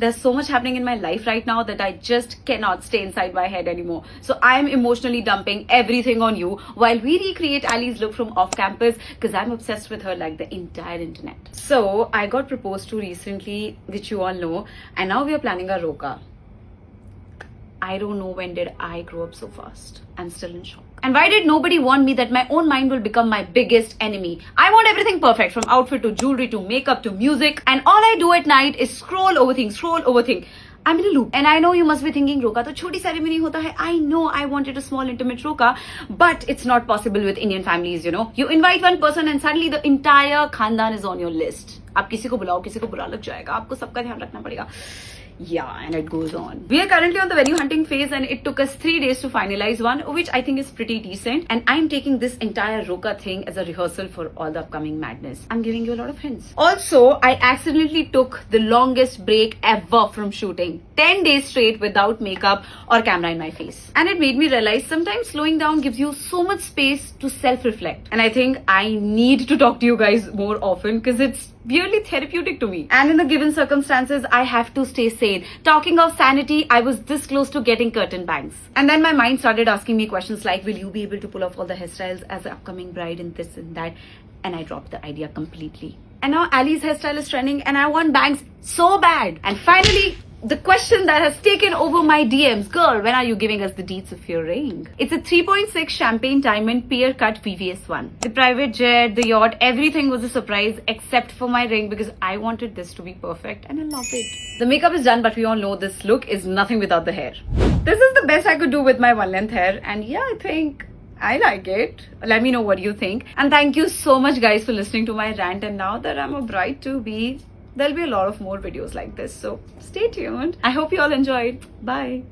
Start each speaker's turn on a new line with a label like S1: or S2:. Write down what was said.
S1: there's so much happening in my life right now that I just cannot stay inside my head anymore. So I am emotionally dumping everything on you while we recreate Ali's look from off campus because I'm obsessed with her like the entire internet. So I got proposed to recently, which you all know, and now we are planning a roka. I don't know when did I grow up so fast. I'm still in shock. And why did nobody warn me that my own mind will become my biggest enemy? I want everything perfect, from outfit to jewelry to makeup to music, and all I do at night is scroll, overthink. I'm in a loop. And I know you must be thinking, roka to choti ceremony hota hai. I know I wanted a small intimate roka, but it's not possible with Indian families, you know. You invite one person and suddenly the entire khandan is on your list. आप किसी को बुलाओ, किसी को बुरा लग जाएगा, आपको सबका ध्यान रखना पड़ेगा. Yeah, and it goes on. We are currently on the venue hunting phase and it took us 3 days to finalize one, which I think is pretty decent. And I'm taking this entire roka thing as a rehearsal for all the upcoming madness. I'm giving you a lot of hints. Also, I accidentally took the longest break ever from shooting. 10 days straight without makeup or camera in my face. And it made me realize sometimes slowing down gives you so much space to self-reflect. And I think I need to talk to you guys more often because it's weirdly therapeutic to me. And in the given circumstances, I have to stay sane. Talking of sanity, I was this close to getting curtain bangs. And then my mind started asking me questions like, will you be able to pull off all the hairstyles as an upcoming bride and this and that? And I dropped the idea completely. And now Ali's hairstyle is trending and I want bangs so bad. And finally, the question that has taken over my DMs, girl, when are you giving us the deets of your ring? It's a 3.6 champagne diamond pear cut VVS one. The private jet, the yacht, everything was a surprise except for my ring because I wanted this to be perfect and I love it. The makeup is done, but we all know this look is nothing without the hair. This is the best I could do with my one length hair, and yeah, I think I like it. Let me know what you think. And thank you so much guys for listening to my rant. And now that I'm a bride to be, there'll be a lot of more videos like this, so stay tuned. I hope you all enjoyed. Bye.